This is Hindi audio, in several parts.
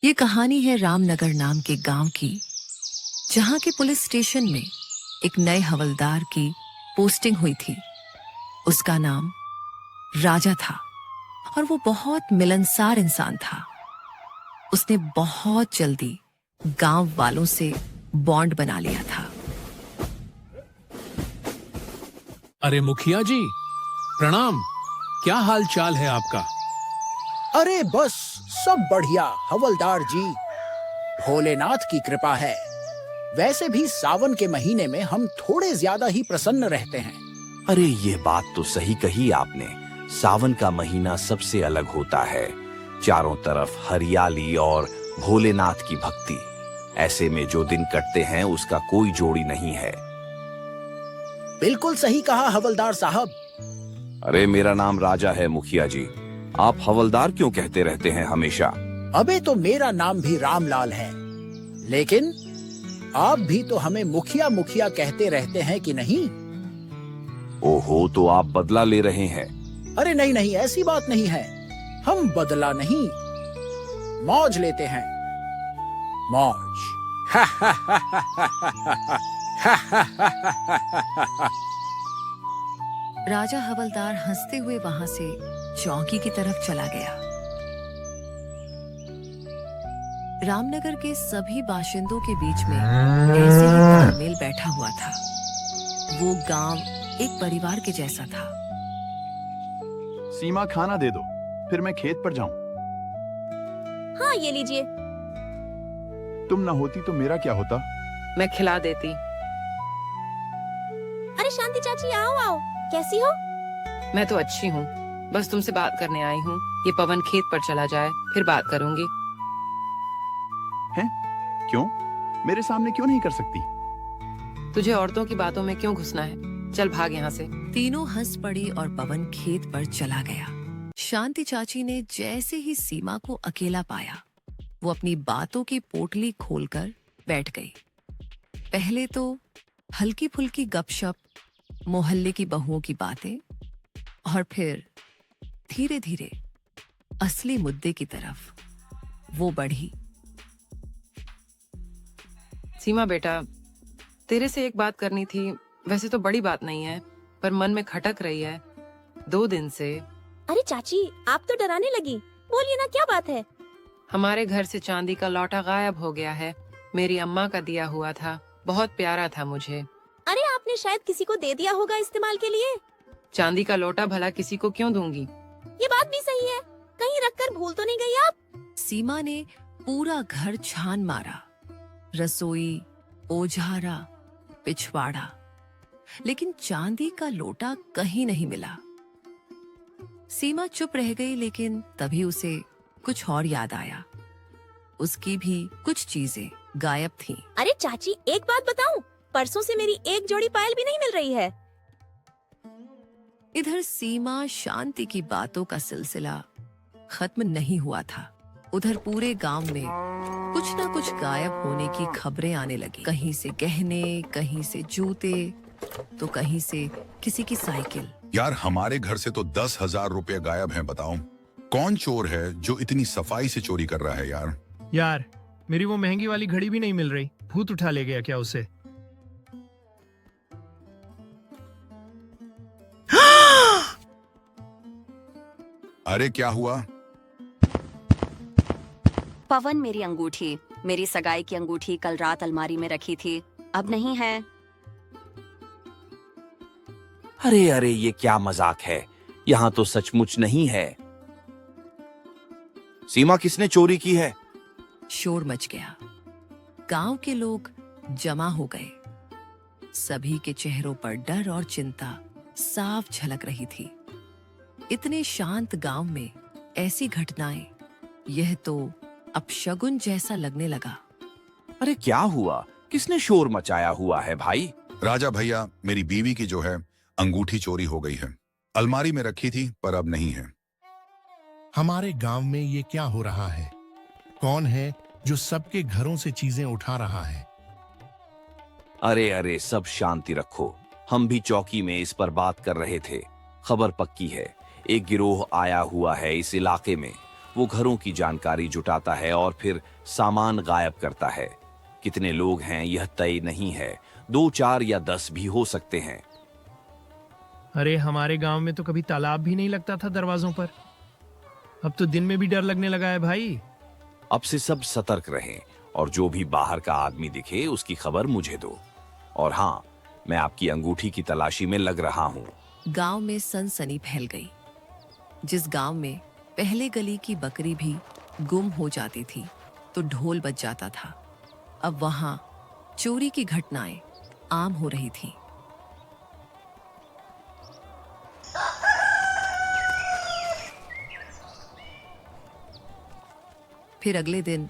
ये कहानी है रामनगर नाम के गांव की, जहां के पुलिस स्टेशन में एक नए हवलदार की पोस्टिंग हुई थी। उसका नाम राजा था और वो बहुत मिलनसार इंसान था। उसने बहुत जल्दी गांव वालों से बॉन्ड बना लिया था। अरे मुखिया जी, प्रणाम। क्या हाल चाल है आपका? अरे बस सब बढ़िया हवलदार जी, भोलेनाथ की कृपा है। वैसे भी सावन के महीने में हम थोड़े ज्यादा ही प्रसन्न रहते हैं। अरे ये बात तो सही कही आपने। सावन का महीना सबसे अलग होता है। चारों तरफ हरियाली और भोलेनाथ की भक्ति। ऐसे में जो दिन कटते हैं उसका कोई जोड़ी नहीं है। बिल्कुल सही कहा हवलदार साहब। अरे मेरा नाम राजा है मुखिया जी। आप हवलदार क्यों कहते रहते हैं हमेशा? अबे तो मेरा नाम भी रामलाल है, लेकिन आप भी तो हमें मुखिया मुखिया कहते रहते हैं कि नहीं? ओहो, तो आप बदला ले रहे हैं? अरे नहीं नहीं, ऐसी बात नहीं है। हम बदला नहीं, मौज लेते हैं। मौज। राजा हवलदार हंसते हुए वहां से चौकी की तरफ चला गया। रामनगर के सभी बाशिंदों के बीच में ऐसे ही तालमेल बैठा हुआ था। वो गांव एक परिवार के जैसा था। सीमा, खाना दे दो, फिर मैं खेत पर जाऊं। हाँ, ये लीजिए। तुम ना होती तो मेरा क्या होता? मैं खिला देती। अरे शांति चाची, आओ आओ। कैसी हो? मैं तो अच्छी हूँ, बस तुमसे बात करने आई हूँ। ये पवन खेत पर चला जाए, फिर बात करूंगी। हैं? क्यों? मेरे सामने क्यों नहीं कर सकती? तुझे औरतों की बातों में क्यों घुसना है? चल भाग यहाँ से। तीनों हंस पड़ी और पवन खेत पर चला गया। शांति चाची ने जैसे ही सीमा को अकेला पाया, वो अपनी बातों की पोटली खोलकर बैठ गई। पहले तो हल्की फुल्की गपशप, मोहल्ले की बहुओं की बातें, और फिर धीरे धीरे असली मुद्दे की तरफ वो बढ़ी। सीमा बेटा, तेरे से एक बात करनी थी। वैसे तो बड़ी बात नहीं है, पर मन में खटक रही है 2 दिन से। अरे चाची, आप तो डराने लगी। बोलिए ना, क्या बात है? हमारे घर से चांदी का लौटा गायब हो गया है। मेरी अम्मा का दिया हुआ था, बहुत प्यारा था मुझे। अरे आपने शायद किसी को दे दिया होगा इस्तेमाल के लिए। चांदी का लोटा भला किसी को क्यों दूंगी? ये बात भी सही है, कहीं रखकर भूल तो नहीं गई आप? सीमा ने पूरा घर छान मारा, रसोई, ओझारा, पिछवाड़ा, लेकिन चांदी का लोटा कहीं नहीं मिला। सीमा चुप रह गई, लेकिन तभी उसे कुछ और याद आया। उसकी भी कुछ चीजें गायब थीं। अरे चाची, एक बात बताऊं, परसों से मेरी एक जोड़ी पायल भी नहीं मिल रही है। इधर सीमा शांति की बातों का सिलसिला खत्म नहीं हुआ था। उधर पूरे गांव में कुछ ना कुछ गायब होने की खबरें आने लगी। कहीं से गहने, कहीं से जूते, तो कहीं से किसी की साइकिल। यार, हमारे घर से तो 10,000 रुपए गायब हैं। बताओ कौन चोर है जो इतनी सफाई से चोरी कर रहा है? यार, मेरी वो महंगी वाली घड़ी भी नहीं मिल रही। भूत उठा ले गया क्या उसे? अरे क्या हुआ? पवन, मेरी अंगूठी, मेरी सगाई की अंगूठी कल रात अलमारी में रखी थी, अब नहीं है। अरे अरे, ये क्या मजाक है? यहाँ तो सचमुच नहीं है। सीमा, किसने चोरी की है? शोर मच गया। गांव के लोग जमा हो गए। सभी के चेहरों पर डर और चिंता साफ झलक रही थी। इतने शांत गांव में ऐसी घटनाएं, यह तो अपशगुन जैसा लगने लगा। अरे क्या हुआ? किसने शोर मचाया हुआ है भाई? राजा भैया, मेरी बीवी की जो है अंगूठी चोरी हो गई है। अलमारी में रखी थी पर अब नहीं है। हमारे गांव में ये क्या हो रहा है? कौन है जो सबके घरों से चीजें उठा रहा है? अरे अरे, सब शांति रखो। हम भी चौकी में इस पर बात कर रहे थे। खबर पक्की है, एक गिरोह आया हुआ है इस इलाके में। वो घरों की जानकारी जुटाता है और फिर सामान गायब करता है। कितने लोग हैं यह तय नहीं है, 2, 4 या 10 भी हो सकते हैं। अरे हमारे गांव में तो कभी तालाब भी नहीं लगता था दरवाजों पर, अब तो दिन में भी डर लगने लगा है भाई। अब से सब सतर्क रहें और जो भी बाहर का आदमी दिखे उसकी खबर मुझे दो। और हाँ, मैं आपकी अंगूठी की तलाशी में लग रहा हूँ। गांव में सनसनी फैल गई। जिस गांव में पहले गली की बकरी भी गुम हो जाती थी तो ढोल बज जाता था, अब वहां चोरी की घटनाएं आम हो रही थी। फिर अगले दिन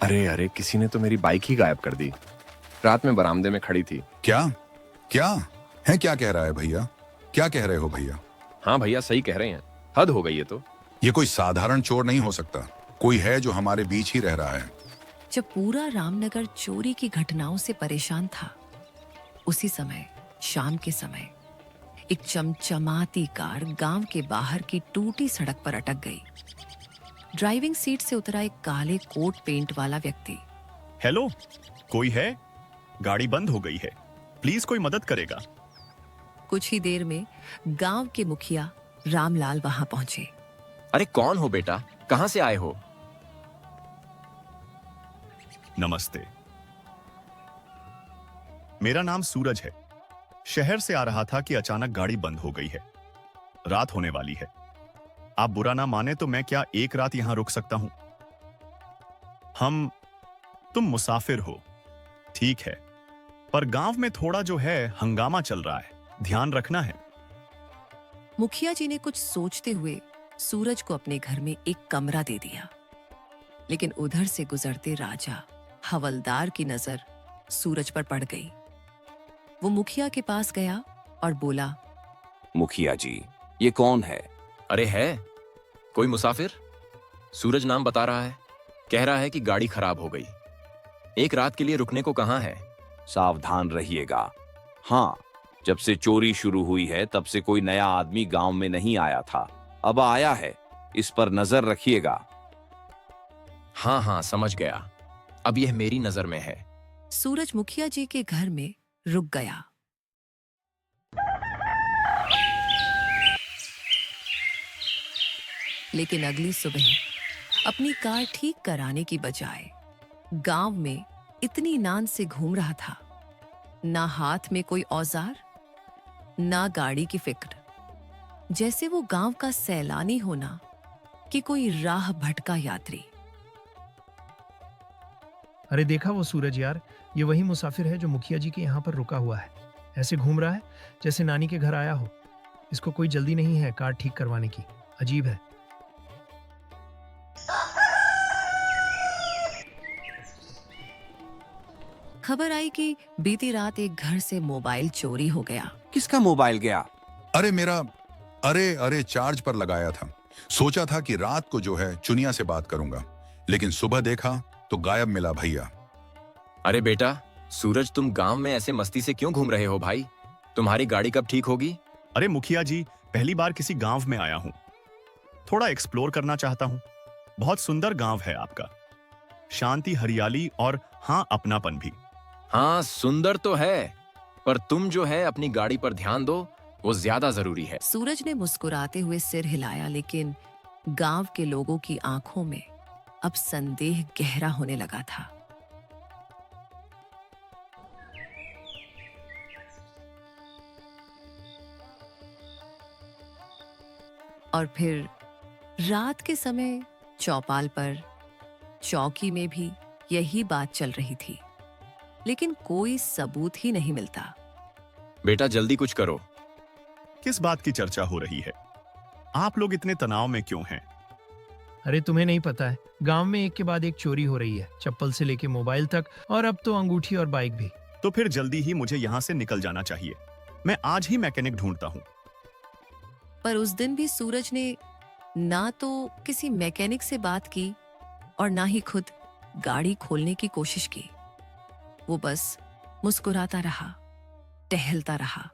अरे अरे, किसी ने तो मेरी बाइक ही गायब कर दी। रात में बरामदे में खड़ी थी। क्या क्या है, क्या कह रहा है भैया? क्या कह रहे हो भैया? हाँ भैया, सही कह रहे हैं, हद हो गई है। तो ये कोई साधारण चोर नहीं हो सकता, कोई है जो हमारे बीच ही रह रहा है। जब पूरा रामनगर चोरी की घटनाओं से परेशान था, उसी समय शाम के समय एक चमचमाती कार गांव के बाहर की टूटी सड़क पर अटक गई। ड्राइविंग सीट से उतरा एक काले कोट पेंट वाला व्यक्ति। हेलो, कोई है? गाड़ी बंद हो गई है, प्लीज कोई मदद करेगा। कुछ ही देर में गांव के मुखिया रामलाल वहां पहुंचे। अरे कौन हो बेटा, कहां से आए हो? नमस्ते, मेरा नाम सूरज है। शहर से आ रहा था कि अचानक गाड़ी बंद हो गई है। रात होने वाली है, आप बुरा ना माने तो मैं क्या एक रात यहां रुक सकता हूं? तुम मुसाफिर हो, ठीक है, पर गांव में थोड़ा जो है हंगामा चल रहा है, ध्यान रखना है। मुखिया जी ने कुछ सोचते हुए सूरज को अपने घर में एक कमरा दे दिया, लेकिन उधर से गुजरते राजा हवलदार की नजर सूरज पर पड़ गई। वो मुखिया के पास गया और बोला, मुखिया जी, ये कौन है? अरे है कोई मुसाफिर, सूरज नाम बता रहा है, कह रहा है कि गाड़ी खराब हो गई। एक रात के लिए रुकने को कहाँ है? सावधान रहिएगा। हाँ, जब से चोरी शुरू हुई है तब से कोई नया आदमी गांव में नहीं आया था, अब आया है, इस पर नजर रखिएगा। हाँ हाँ, समझ गया, अब यह मेरी नजर में है। सूरज मुखिया जी के घर में रुक गया। लेकिन अगली सुबह अपनी कार ठीक कराने की बजाय गांव में इतनी नान से घूम रहा था, ना हाथ में कोई औजार, ना गाड़ी की फिक्र, जैसे वो गांव का सैलानी होना कि कोई राह भटका यात्री। अरे देखा वो सूरज यार, ये वही मुसाफिर है जो मुखिया जी के यहाँ पर रुका हुआ है। ऐसे घूम रहा है जैसे नानी के घर आया हो। इसको कोई जल्दी नहीं है कार ठीक करवाने की, अजीब है। खबर आई कि बीती रात एक घर से मोबाइल चोरी हो गया। किसका मोबाइल गया? अरे मेरा, अरे चार्ज पर लगाया था। सोचा था कि रात को जो है चुनिया से बात करूंगा, लेकिन सुबह देखा तो गायब मिला भैया। अरे बेटा सूरज, तुम गांव में ऐसे मस्ती से क्यों घूम रहे हो भाई? तुम्हारी गाड़ी कब ठीक होगी? अरे मुखिया जी, पहली बार किसी गांव में आया हूं, थोड़ा एक्सप्लोर करना चाहता हूं। बहुत सुंदर गांव है आपका, शांति, हरियाली और हाँ, अपनापन भी। हाँ सुंदर तो है, पर तुम जो है अपनी गाड़ी पर ध्यान दो, वो ज्यादा जरूरी है। सूरज ने मुस्कुराते हुए सिर हिलाया, लेकिन गांव के लोगों की आंखों में अब संदेह गहरा होने लगा था। और फिर रात के समय चौपाल पर, चौकी में भी यही बात चल रही थी, लेकिन कोई सबूत ही नहीं मिलता। बेटा जल्दी कुछ करो। किस बात की चर्चा हो रही है? आप लोग इतने तनाव में क्यों हैं? अरे तुम्हें नहीं पता है, गांव में एक के बाद एक चोरी हो रही है, चप्पल से लेके मोबाइल तक, और अब तो अंगूठी और बाइक भी। तो फिर जल्दी ही मुझे यहाँ से निकल जाना चाहिए। मैं आज ही मैकेनिक ढूंढता हूँ। पर उस दिन भी सूरज ने ना तो किसी मैकेनिक से बात की और ना ही खुद गाड़ी खोलने की कोशिश की। वो बस मुस्कुराता रहा, टहलता रहा।